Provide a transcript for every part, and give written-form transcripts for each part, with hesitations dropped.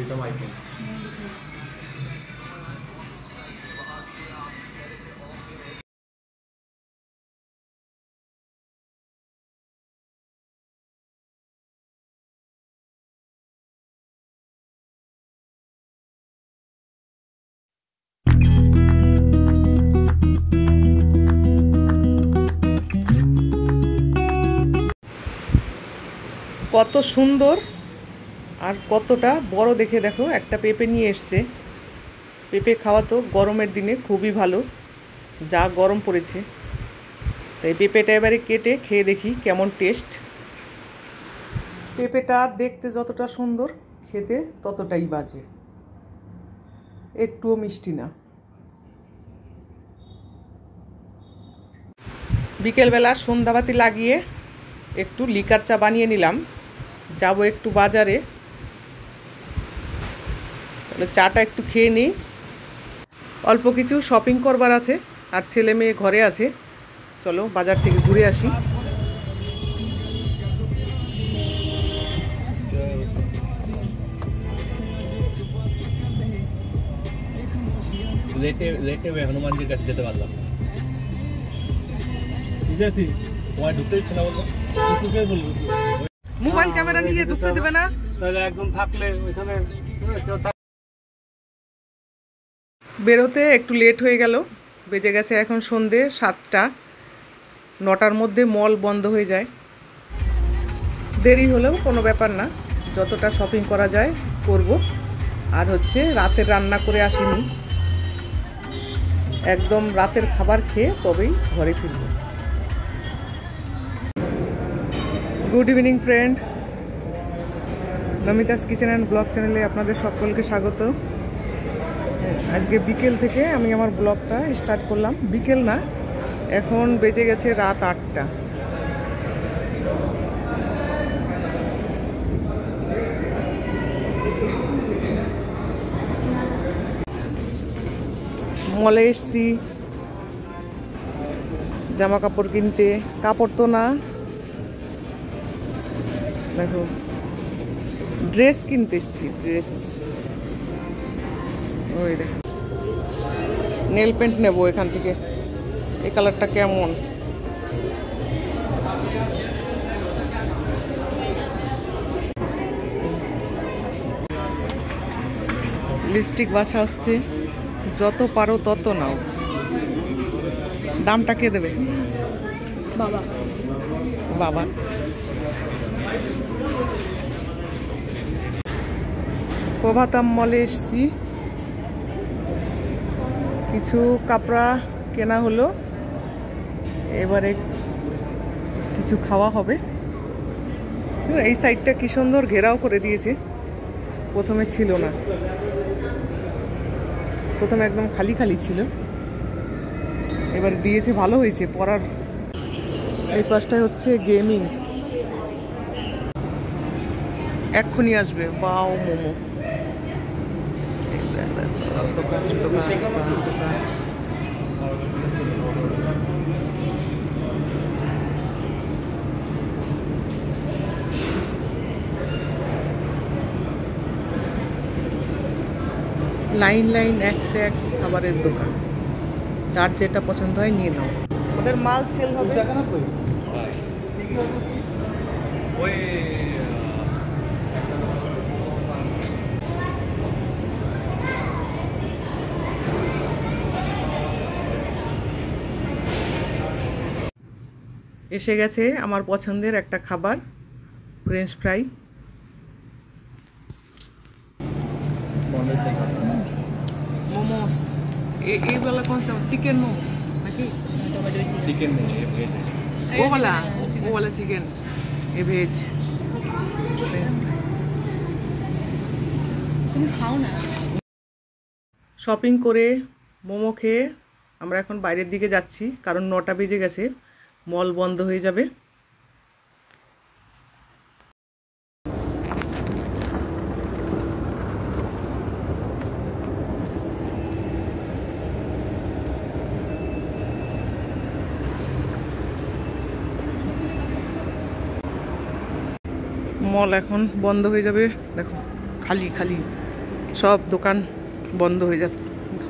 Pritam I think কত সুন্দর আর কতটা বড় দেখে দেখো একটা পেঁপে নিয়ে এসছে। পেঁপে খাওয়া তো গরমের দিনে খুবই ভালো, যা গরম পড়েছে। তাই পেঁপেটা এবারে কেটে খেয়ে দেখি কেমন টেস্ট। পেঁপেটা দেখতে যতটা সুন্দর, খেতে ততটাই বাজে, একটুও মিষ্টি না। বিকেলবেলা সন্ধ্যাবাতি লাগিয়ে একটু লিকার চা বানিয়ে নিলাম। যাব একটু বাজারে, তাহলে চাটা একটু খেয়ে নিই। অল্প কিছু শপিং করবার আছে, আর ছেলে মেয়ে ঘরে আছে। চলো বাজার থেকে ঘুরে আসি। লেটে হনুমানজির কাছে যেতে পারলাম। ঠিক আছে, তোমায় ঢুকতে দিচ্ছে না বললো, মোবাইল ক্যামেরা নিয়ে ঢুকতে দেবে না। তাহলে একদম থাকলে ওইখানে বেরোতে একটু লেট হয়ে গেল, বেজে গেছে এখন সন্ধে 7টা। 9টার মধ্যে মল বন্ধ হয়ে যায়। দেরি হলেও কোনো ব্যাপার না, যতটা শপিং করা যায় করব। আর হচ্ছে রাতের রান্না করে আসিনি, একদম রাতের খাবার খেয়ে তবেই ঘরে ফিরব। Good evening friend, Namita's kitchen and blog চ্যানেলে আপনাদের সকলকে স্বাগত। আজকে বিকেল থেকে আমি আমার ব্লগটা স্টার্ট করলাম। বিকেল না, এখন বেজে গেছে রাত 8টা। মলে এসছি জামা কাপড় কিনতে। কাপড় তো না, দেখো ড্রেস কিনতে এসছি। ড্রেস, ওই দেখ নেল পেন্ট নেবো এখান থেকে। এই কালারটা কেমন, লিপস্টিক বাছা হচ্ছে। যত পারো তত নাও। দামটা কে দেবে? বাবা। বাবা। প্রভাতাম মলে এসছি, কিছু কাপড়া কেনা হলো, এবারে কিছু খাওয়া হবে। এই সাইডটা কি সুন্দর ঘেরাও করে দিয়েছে, প্রথমে ছিল না, প্রথমে একদম খালি খালি ছিল, এবার দিয়েছে, ভালো হয়েছে পরার। এই পাশটায় হচ্ছে গেমিং, এক্ষুনি আসবে। বাও মোমো, দোকান দোকান দোকান। লাইন লাইন এক সে এক খাবারের দোকান, যার যেটা পছন্দ হয় নিয়ে নাও। ওদের মাল সেল হবে। এসে গেছে আমার পছন্দের একটা খাবার, ফ্রেঞ্চ ফ্রাই। মোমোস, এই वाला कौन सा? चिकन मोमो নাকি? চিকেন নেই, ভেজ। वो वाला चिकन, ये ভেজ। তুমি খাও না। শপিং করে মোমো খেয়ে আমরা এখন বাইরের দিকে যাচ্ছি, কারণ 9টা বেজে গেছে, মল বন্ধ হয়ে যাবে। মল এখন বন্ধ হয়ে যাবে, দেখো খালি খালি। সব দোকান বন্ধ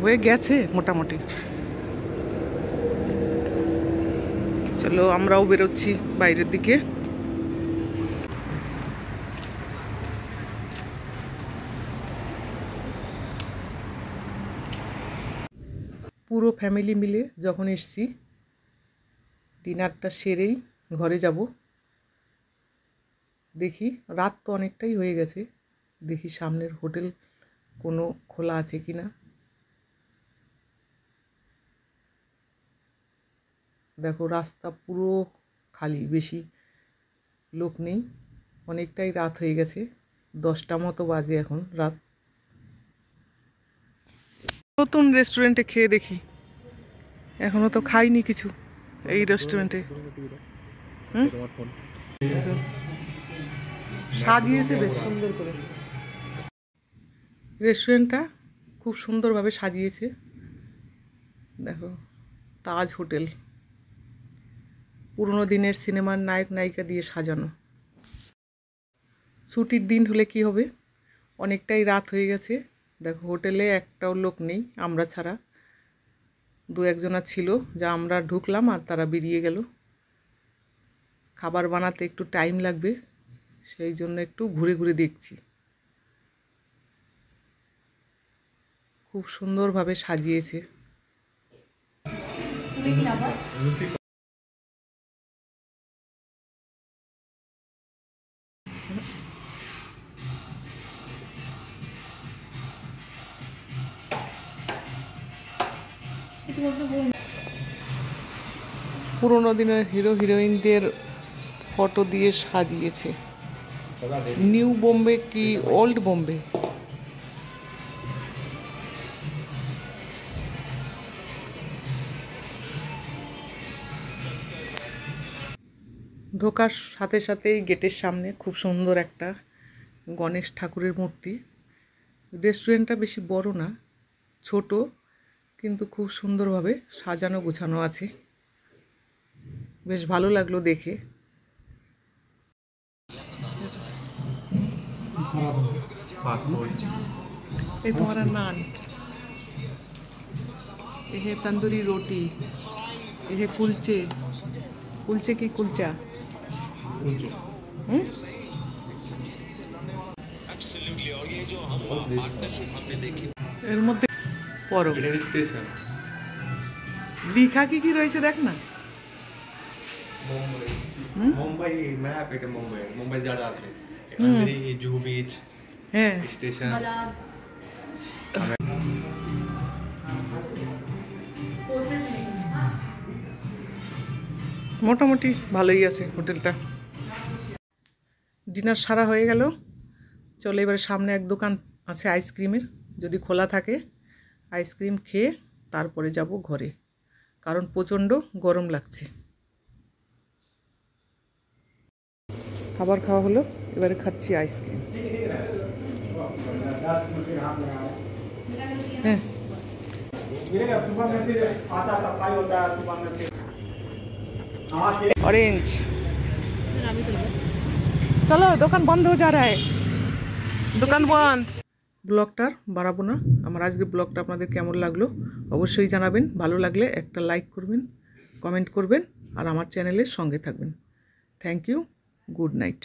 হয়ে গেছে মোটামুটি। চলো আমরাও বেরোচ্ছি বাইরের দিকে। পুরো ফ্যামিলি মিলে যখন এসছি, ডিনারটা সেরেই ঘরে যাব। দেখি রাত তো অনেকটাই হয়ে গেছে, দেখি সামনের হোটেল কোনো খোলা আছে কি না। দেখো রাস্তা পুরো খালি, বেশি লোক নেই, অনেকটাই রাত হয়ে গেছে, 10টা মতো বাজে এখন রাত। নতুন রেস্টুরেন্টে খেয়ে দেখি, এখনো তো খাইনি কিছু এই রেস্টুরেন্টে। সাজিয়েছে বেশ সুন্দর করে, রেস্টুরেন্টটা খুব সুন্দরভাবে সাজিয়েছে। দেখো তাজ হোটেল, পুরোনো দিনের সিনেমার নায়ক নায়িকা দিয়ে সাজানো। ছুটির দিন হলে কি হবে, অনেকটাই রাত হয়ে গেছে। দেখো হোটেলে একটাও লোক নেই আমরা ছাড়া, 2-1 ছিল, যা আমরা ঢুকলাম আর তারা বেরিয়ে গেল। খাবার বানাতে একটু টাইম লাগবে, সেই জন্য একটু ঘুরে ঘুরে দেখছি। খুব সুন্দরভাবে সাজিয়েছে। পুরোনো দিনের হিরো হিরোইনদের ফটো দিয়ে সাজিয়েছে। নিউ বোম্বে কি ওল্ড বোম্বে? ঢোকার সাথে সাথেই গেটের সামনে খুব সুন্দর একটা গণেশ ঠাকুরের মূর্তি। রেস্টুরেন্টটা বেশি বড় না, ছোট, কিন্তু খুব সুন্দরভাবে সাজানো গোছানো আছে, বেশ ভালো লাগলো দেখে। ये तुम्हारा नान, ये है तंदूरी रोटी, ये है कुलचे, कुलचे की कुलचा। এর মধ্যে পরো স্টেশন দীঘা কি রয়েছে দেখ না। মুম্বাই ম্যাপ, এটা মুম্বাই যা যা আছে এখান থেকে জুহু বিচ, হ্যাঁ স্টেশন। মোটামুটি ভালোই আছে হোটেলটা। ডিনার সারা হয়ে গেল, চলো এবারে সামনে এক দোকান আছে আইসক্রিমের, যদি খোলা থাকে আইসক্রিম খেয়ে তারপরে যাব ঘরে, কারণ প্রচণ্ড গরম লাগছে। খাবার খাওয়া হলো, এবারে খাচ্ছি আইসক্রিম। হ্যাঁ ऑरेंज। चलो দোকান বন্ধ হয়ে যা রা হ্যায়, দোকান বন্ধ। ব্লগটার বাড়াবো না, আমার আজকের ব্লগটা আপনাদের কেমন লাগলো অবশ্যই জানাবেন। ভালো লাগলে একটা লাইক করবেন, কমেন্ট করবেন আর আমার চ্যানেলের সঙ্গে থাকবেন। Thank you, good night.